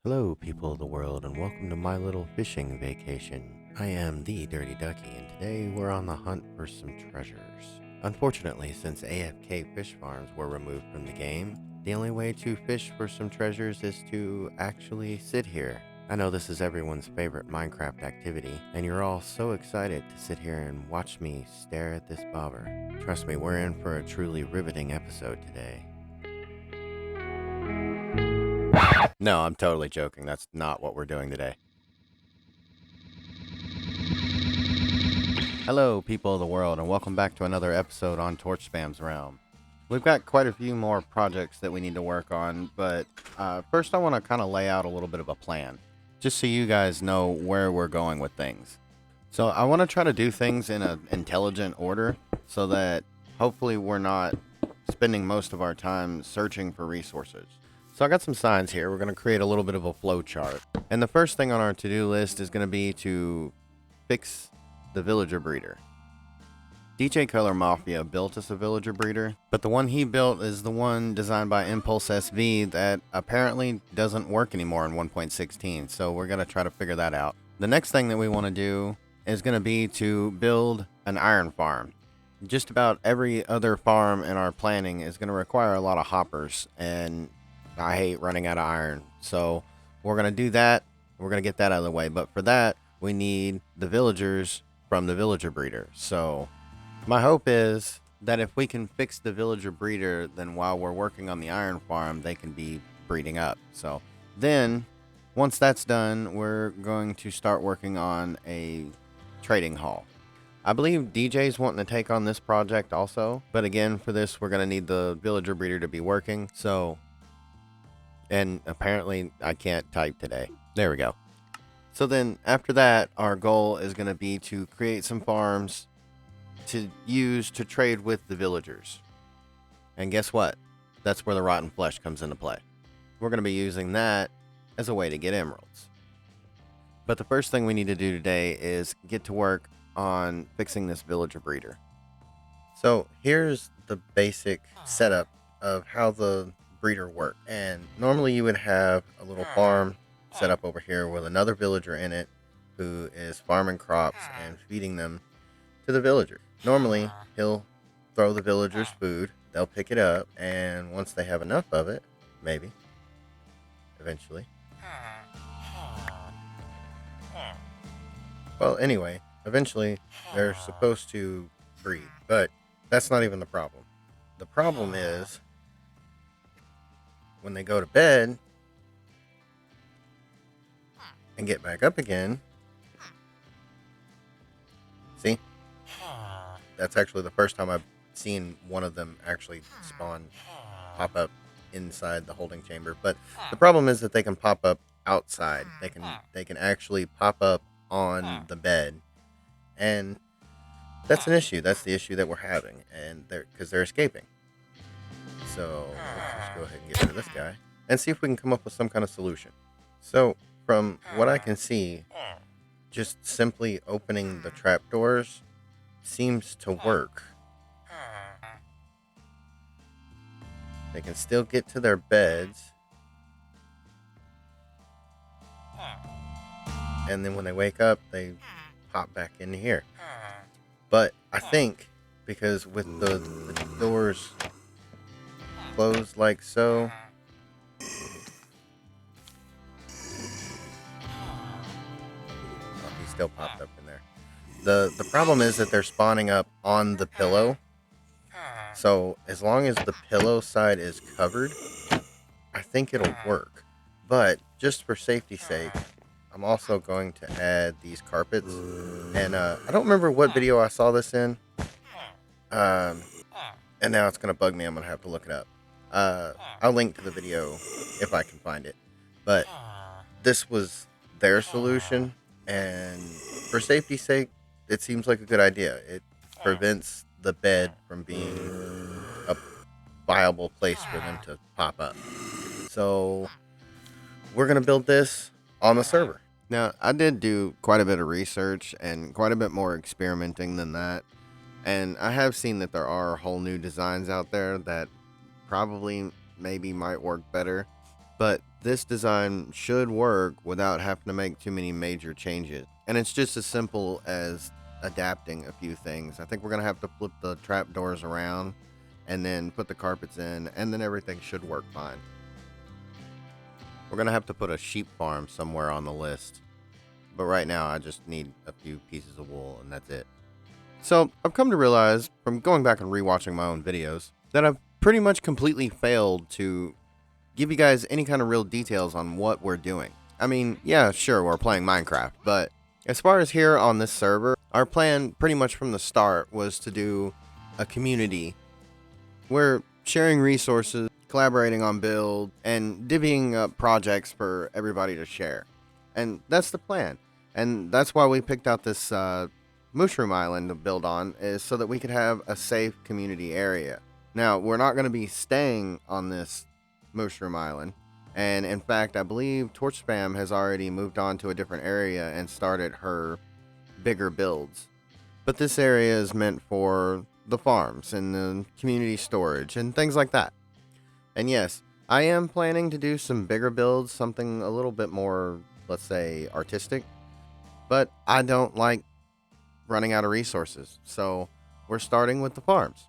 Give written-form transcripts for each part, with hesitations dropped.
Hello, people of the world, and welcome to my little fishing vacation. I am the Dirty Ducky, and today we're on the hunt for some treasures. Unfortunately, since AFK fish farms were removed from the game, the only way to fish for some treasures is to actually sit here. I know this is everyone's favorite Minecraft activity, and you're all so excited to sit here and watch me stare at this bobber. Trust me, we're in for a truly riveting episode today. No, I'm totally joking. That's not what we're doing today. Hello, people of the world, and welcome back to another episode on Torchspam Realm. We've got quite a few more projects that we need to work on, but first I want to kind of lay out a little bit of a plan, just so you guys know where we're going with things. So I want to try to do things in an intelligent order so that hopefully we're not spending most of our time searching for resources. So I got some signs here. We're going to create a little bit of a flow chart. And the first thing on our to-do list is going to be to fix the villager breeder. DJ Color Mafia built us a villager breeder, but the one he built is the one designed by Impulse SV that apparently doesn't work anymore in 1.16. So we're going to try to figure that out. The next thing that we want to do is going to be to build an iron farm. Just about every other farm in our planning is going to require a lot of hoppers, and I hate running out of iron. So we're going to do that. We're going to get that out of the way. But for that, we need the villagers from the villager breeder. So my hope is that if we can fix the villager breeder, then while we're working on the iron farm, they can be breeding up. So then once that's done, we're going to start working on a trading hall. I believe DJ's wanting to take on this project also. But again, for this, we're going to need the villager breeder to be working. And apparently I can't type today. There we go. So then after that, our goal is going to be to create some farms to use to trade with the villagers. And guess what? That's where the rotten flesh comes into play. We're going to be using that as a way to get emeralds. But the first thing we need to do today is get to work on fixing this villager breeder. So here's the basic setup of how the breeder work. And normally you would have a little farm set up over here with another villager in it who is farming crops and feeding them to the villager. Normally he'll throw the villagers food, they'll pick it up, and once they have enough of it, maybe eventually, well, anyway, eventually they're supposed to breed. But that's not even the problem. The problem is when they go to bed and get back up again. See? That's actually the first time I've seen one of them actually pop up inside the holding chamber. But the problem is that they can pop up outside. They can actually pop up on the bed. And that's an issue. That's the issue that we're having. And because they're escaping. So let's just go ahead and get rid of this guy and see if we can come up with some kind of solution. So from what I can see, just simply opening the trapdoors seems to work. They can still get to their beds. And then when they wake up, they pop back in here. But I think because with the doors closed like so, he still popped up in there. The problem is that they're spawning up on the pillow. So as long as the pillow side is covered, I think it'll work. But just for safety's sake, I'm also going to add these carpets. And I don't remember what video I saw this in. And now it's going to bug me. I'm going to have to look it up. I'll link to the video if I can find it. But this was their solution. And for safety's sake, it seems like a good idea. It prevents the bed from being a viable place for them to pop up. So we're going to build this on the server. Now, I did do quite a bit of research and quite a bit more experimenting than that. And I have seen that there are whole new designs out there that probably maybe might work better. But this design should work without having to make too many major changes. And it's just as simple as adapting a few things. I think we're going to have to flip the trap doors around and then put the carpets in, and then everything should work fine. We're going to have to put a sheep farm somewhere on the list. But right now, I just need a few pieces of wool, and that's it. So, I've come to realize, from going back and rewatching my own videos, that I've pretty much completely failed to give you guys any kind of real details on what we're doing. I mean, yeah, sure, we're playing Minecraft, but as far as here on this server, our plan pretty much from the start was to do a community. We're sharing resources, collaborating on build, and divvying up projects for everybody to share. And that's the plan. And that's why we picked out this Mushroom Island to build on, is so that we could have a safe community area. Now, we're not going to be staying on this Mushroom Island. And in fact, I believe Torchspam has already moved on to a different area and started her bigger builds. But this area is meant for the farms and the community storage and things like that. And yes, I am planning to do some bigger builds, something a little bit more, let's say, artistic. But I don't like running out of resources, so we're starting with the farms.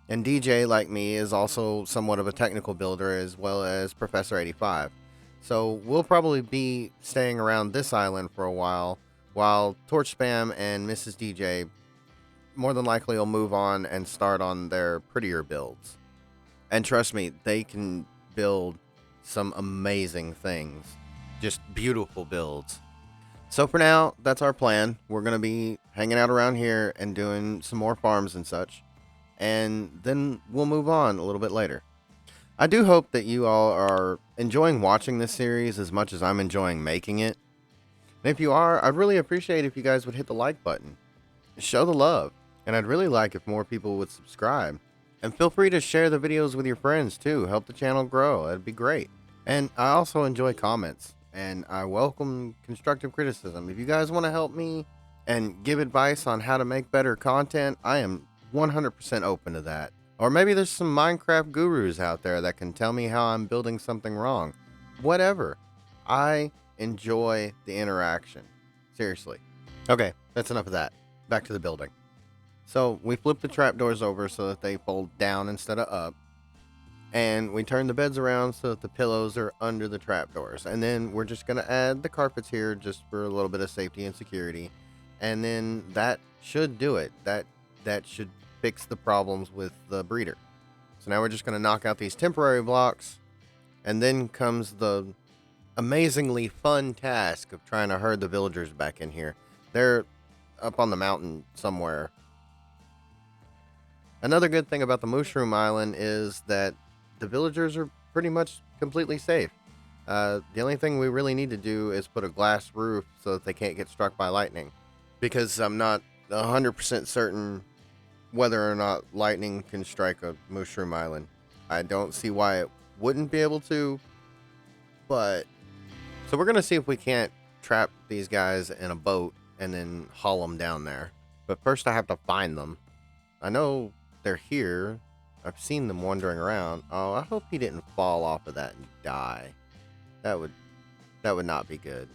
And DJ, like me, is also somewhat of a technical builder as well as Professor 85. So we'll probably be staying around this island for a while Torchspam and Mrs. DJ more than likely will move on and start on their prettier builds. And trust me, they can build some amazing things. Just beautiful builds. So for now, that's our plan. We're going to be hanging out around here and doing some more farms and such. And then we'll move on a little bit later. I do hope that you all are enjoying watching this series as much as I'm enjoying making it. And if you are, I'd really appreciate if you guys would hit the like button. Show the love. And I'd really like if more people would subscribe. And feel free to share the videos with your friends too. Help the channel grow. That'd be great. And I also enjoy comments. And I welcome constructive criticism. If you guys want to help me and give advice on how to make better content, I am 100% open to that. Or maybe there's some Minecraft gurus out there that can tell me how I'm building something wrong. Whatever. I enjoy the interaction. Seriously. Okay, that's enough of that. Back to the building. So we flip the trapdoors over so that they fold down instead of up. And we turn the beds around so that the pillows are under the trapdoors. And then we're just going to add the carpets here just for a little bit of safety and security. And then that should do it. That should fix the problems with the breeder. So now we're just going to knock out these temporary blocks. And then comes the amazingly fun task of trying to herd the villagers back in here. They're up on the mountain somewhere. Another good thing about the Mushroom Island is that the villagers are pretty much completely safe. The only thing we really need to do is put a glass roof so that they can't get struck by lightning. Because I'm not 100% certain whether or not lightning can strike a Mushroom Island. I don't see why it wouldn't be able to, but... So we're going to see if we can't trap these guys in a boat and then haul them down there. But first I have to find them. I know they're here. I've seen them wandering around. Oh, I hope he didn't fall off of that and die. That would not be good.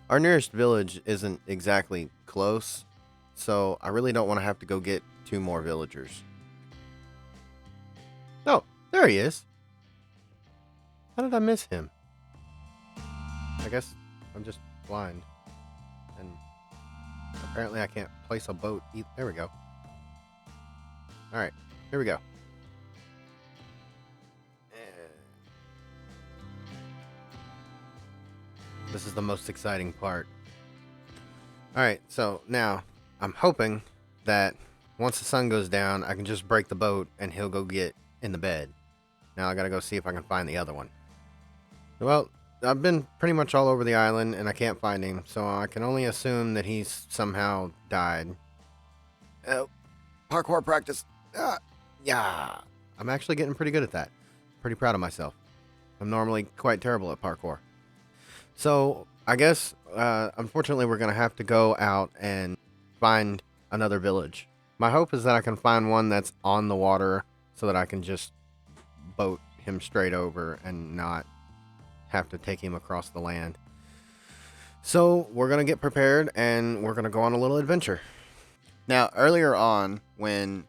Our nearest village isn't exactly close, so I really don't want to have to go get 2 more villagers. Oh, there he is. How did I miss him? I guess I'm just blind. And apparently I can't place a boat either. There we go. Alright, here we go. This is the most exciting part. Alright, so now I'm hoping that once the sun goes down, I can just break the boat and he'll go get in the bed. Now I gotta go see if I can find the other one. Well, I've been pretty much all over the island and I can't find him, so I can only assume that he's somehow died. Oh, parkour practice. Yeah. I'm actually getting pretty good at that. Pretty proud of myself. I'm normally quite terrible at parkour. So, I guess, unfortunately, we're going to have to go out and find another village. My hope is that I can find one that's on the water so that I can just boat him straight over and not have to take him across the land. So we're going to get prepared and we're going to go on a little adventure. Now, earlier on, when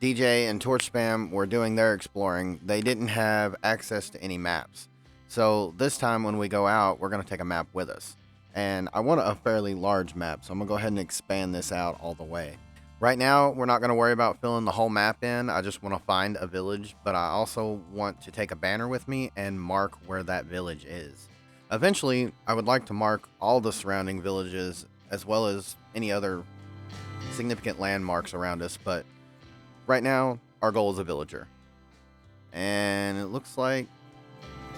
DJ and Torchspam were doing their exploring, they didn't have access to any maps. So this time when we go out, we're going to take a map with us. And I want a fairly large map, so I'm going to go ahead and expand this out all the way. Right now, we're not going to worry about filling the whole map in. I just want to find a village, but I also want to take a banner with me and mark where that village is. Eventually, I would like to mark all the surrounding villages as well as any other significant landmarks around us, but right now, our goal is a villager. And it looks like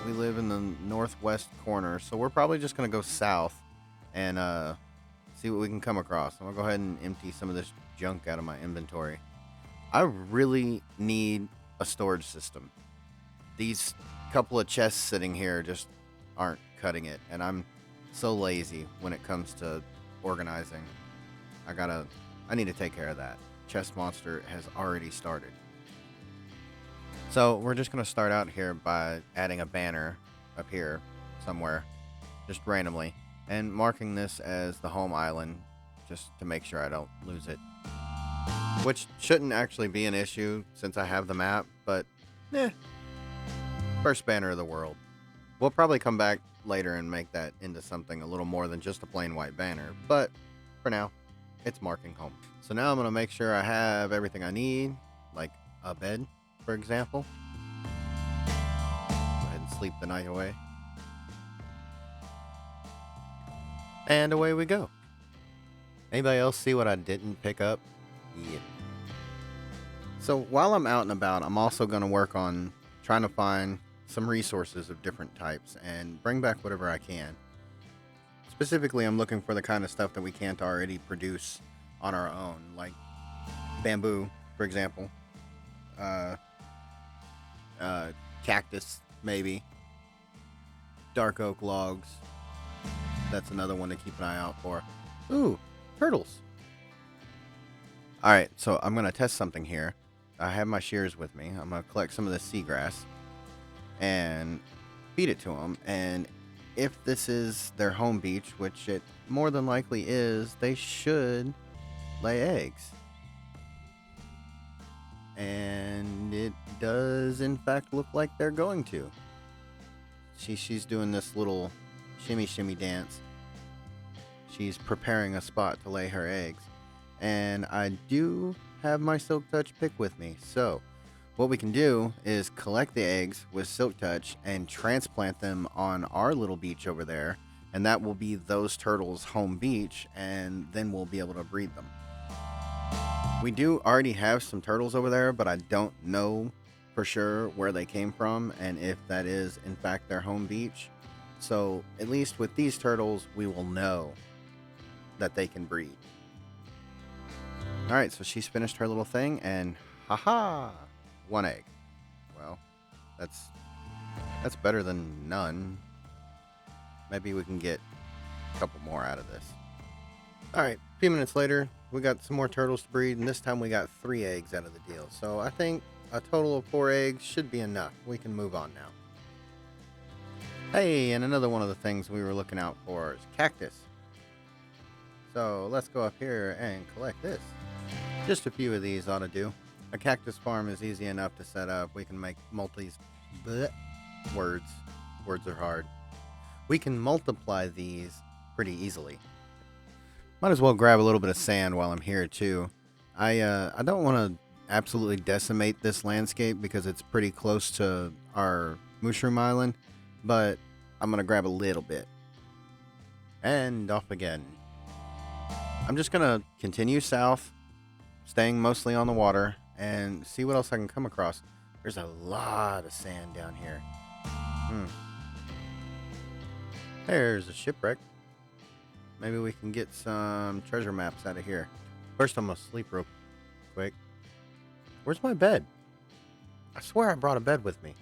we live in the northwest corner, so we're probably just going to go south and see what we can come across. I'm going to go ahead and empty some of this junk out of my inventory. I really need a storage system. These couple of chests sitting here just aren't cutting it, and I'm so lazy when it comes to organizing. I need to take care of that. Chest monster has already started. So we're just going to start out here by adding a banner up here somewhere, just randomly, and marking this as the home island just to make sure I don't lose it. Which shouldn't actually be an issue since I have the map, but first banner of the world. We'll probably come back later and make that into something a little more than just a plain white banner, but for now, it's marking home. So now I'm going to make sure I have everything I need, like a bed, for example. Go ahead and sleep the night away. And away we go. Anybody else see what I didn't pick up? Yeah. So while I'm out and about, I'm also going to work on trying to find some resources of different types and bring back whatever I can. Specifically, I'm looking for the kind of stuff that we can't already produce on our own, like bamboo, for example. Cactus, maybe. Dark oak logs. That's another one to keep an eye out for. Ooh, turtles. Alright, so I'm going to test something here. I have my shears with me. I'm going to collect some of the seagrass and feed it to them. And if this is their home beach, which it more than likely is, they should lay eggs. And it does, in fact, look like they're going to. She's doing this little shimmy dance. She's preparing a spot to lay her eggs. And I do have my Silk Touch pick with me. So what we can do is collect the eggs with Silk Touch and transplant them on our little beach over there. And that will be those turtles' home beach. And then we'll be able to breed them. We do already have some turtles over there, but I don't know for sure where they came from and if that is, in fact, their home beach. So at least with these turtles, we will know that they can breed. Alright, so she's finished her little thing, and haha, 1 egg. Well, that's better than none. Maybe we can get a couple more out of this. Alright, a few minutes later, we got some more turtles to breed, and this time we got 3 eggs out of the deal. So I think a total of 4 eggs should be enough. We can move on now. Hey, and another one of the things we were looking out for is cactus. So let's go up here and collect this. Just a few of these ought to do. A cactus farm is easy enough to set up. We can make words are hard. We can multiply these pretty easily. Might as well grab a little bit of sand while I'm here too. I don't want to absolutely decimate this landscape because it's pretty close to our mushroom island, but I'm gonna grab a little bit. And off again. I'm just gonna continue south, staying mostly on the water, and see what else I can come across. There's a lot of sand down here. There's a shipwreck. Maybe we can get some treasure maps out of here. First, I'm gonna sleep real quick. Where's my bed? I swear I brought a bed with me.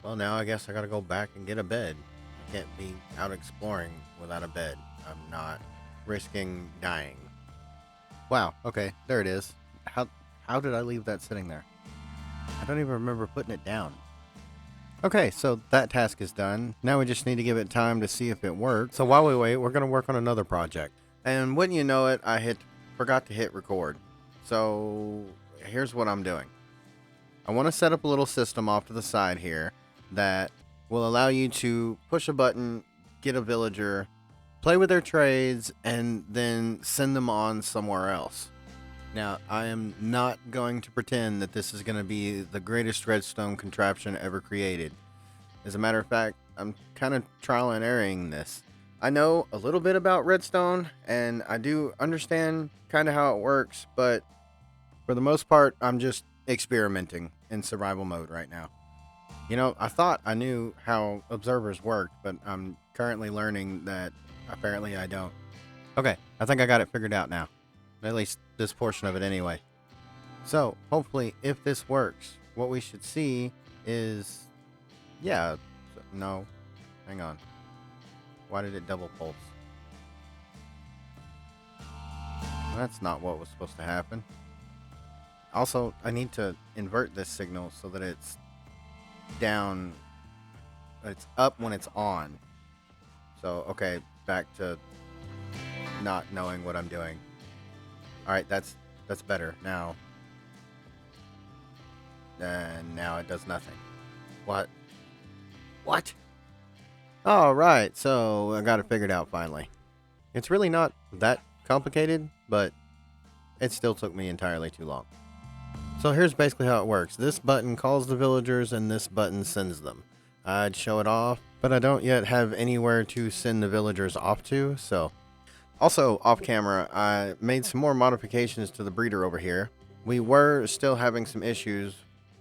Well, now I guess I gotta go back and get a bed. I can't be out exploring without a bed. I'm not risking dying. Wow, okay, there it is. How did I leave that sitting there? I don't even remember putting it down. Okay, so that task is done. Now we just need to give it time to see if it works. So while we wait, we're going to work on another project. And wouldn't you know it, forgot to hit record. So here's what I'm doing. I want to set up a little system off to the side here that will allow you to push a button, get a villager, play with their trades, and then send them on somewhere else. Now, I am not going to pretend that this is going to be the greatest redstone contraption ever created. As a matter of fact, I'm kind of trial and erroring this. I know a little bit about redstone, and I do understand kind of how it works, but for the most part, I'm just experimenting in survival mode right now. You know, I thought I knew how observers worked, but I'm currently learning that apparently I don't. Okay, I think I got it figured out now. At least this portion of it anyway. So, hopefully, if this works, what we should see is... Yeah, no. Hang on. Why did it double pulse? That's not what was supposed to happen. Also, I need to invert this signal so that it's down... It's up when it's on. So, okay, back to not knowing what I'm doing. Alright, that's better. Now... And now it does nothing. What? What? Alright, so I got it figured out finally. It's really not that complicated, but it still took me entirely too long. So here's basically how it works. This button calls the villagers and this button sends them. I'd show it off, but I don't yet have anywhere to send the villagers off to, so... Also, off camera, I made some more modifications to the breeder over here. We were still having some issues,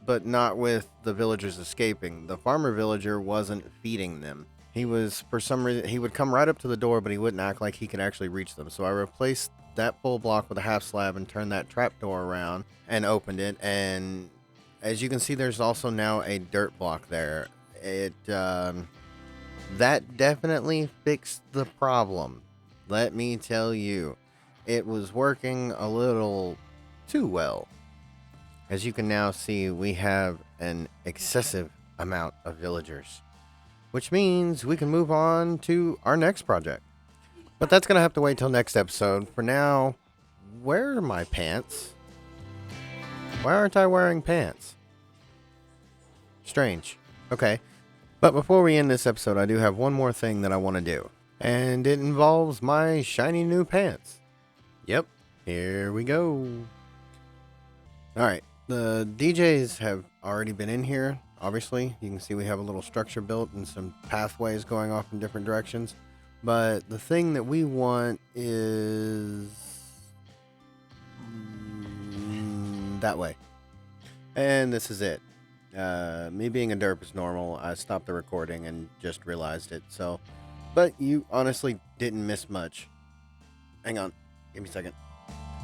but not with the villagers escaping. The farmer villager wasn't feeding them. He was, for some reason, he would come right up to the door, but he wouldn't act like he could actually reach them. So I replaced that full block with a half slab and turned that trapdoor around and opened it. And as you can see, there's also now a dirt block there. That definitely fixed the problem. Let me tell you, it was working a little too well. As you can now see, we have an excessive amount of villagers, which means we can move on to our next project. But that's going to have to wait till next episode. For now, where are my pants? Why aren't I wearing pants? Strange. Okay. But before we end this episode, I do have one more thing that I want to do. And it involves my shiny new pants. Yep. Here we go. Alright. The DJs have already been in here. Obviously, you can see we have a little structure built and some pathways going off in different directions. But the thing that we want is that way. And this is it. Me being a derp is normal. I stopped the recording and just realized it. So, but you honestly didn't miss much. Hang on. Give me a second.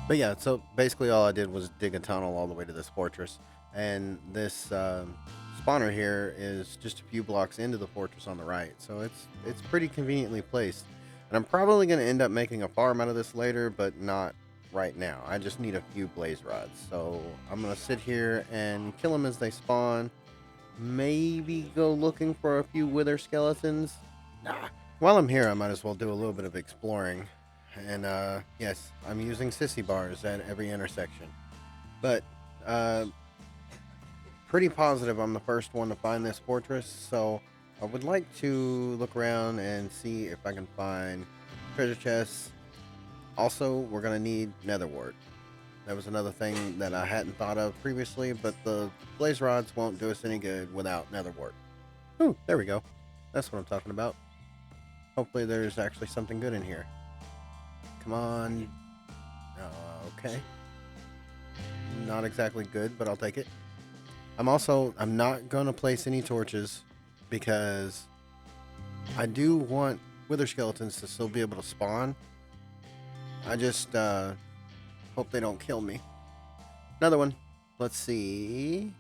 But yeah, so basically all I did was dig a tunnel all the way to this fortress. And this spawner here is just a few blocks into the fortress on the right. So it's pretty conveniently placed. And I'm probably going to end up making a farm out of this later, but not right now. I just need a few blaze rods. So I'm going to sit here and kill them as they spawn. Maybe go looking for a few wither skeletons. Nah. While I'm here, I might as well do a little bit of exploring. And yes, I'm using sissy bars at every intersection. But pretty positive I'm the first one to find this fortress, so I would like to look around and see if I can find treasure chests. Also, we're going to need nether wart. That was another thing that I hadn't thought of previously, but the blaze rods won't do us any good without nether wart. Ooh, there we go. That's what I'm talking about. Hopefully there's actually something good in here. Come on. Okay. Not exactly good, but I'll take it. I'm not going to place any torches because I do want wither skeletons to still be able to spawn. I just hope they don't kill me. Another one. Let's see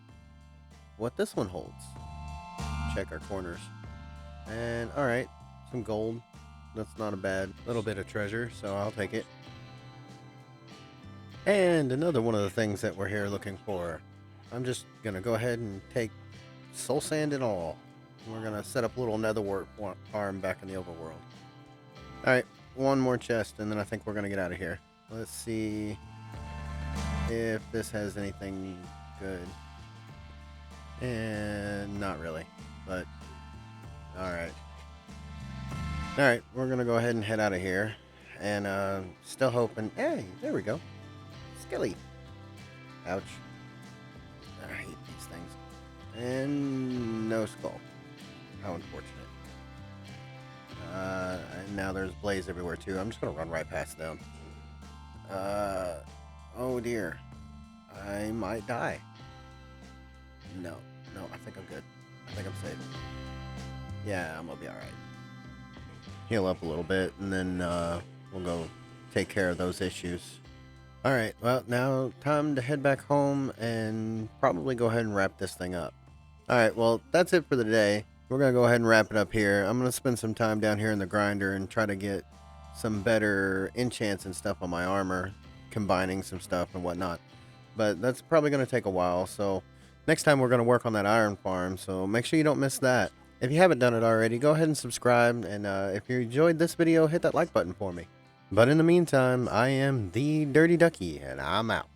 what this one holds. Check our corners. And alright, some gold. That's not a bad little bit of treasure, so I'll take it. And another one of the things that we're here looking for. I'm just going to go ahead and take soul sand and all. We're gonna set up a little netherwork farm back in the overworld. Alright, one more chest, and then I think we're gonna get out of here. Let's see if this has anything good. And not really, but alright. Alright, we're gonna go ahead and head out of here. And still hoping. Hey, there we go. Skilly. Ouch. I hate these things. And no skull. How unfortunate. And now there's blaze everywhere too. I'm just gonna run right past them. Oh dear. I might die. No, I think I'm good. I think I'm safe. Yeah, I'm gonna be alright. Heal up a little bit, and then we'll go take care of those issues. Alright, well, now time to head back home and probably go ahead and wrap this thing up. Alright, well, that's it for the day. We're going to go ahead and wrap it up here. I'm going to spend some time down here in the grinder and try to get some better enchants and stuff on my armor, combining some stuff and whatnot. But that's probably going to take a while, so next time we're going to work on that iron farm, so make sure you don't miss that. If you haven't done it already, go ahead and subscribe, and if you enjoyed this video, hit that like button for me. But in the meantime, I am the Dirty Ducky, and I'm out.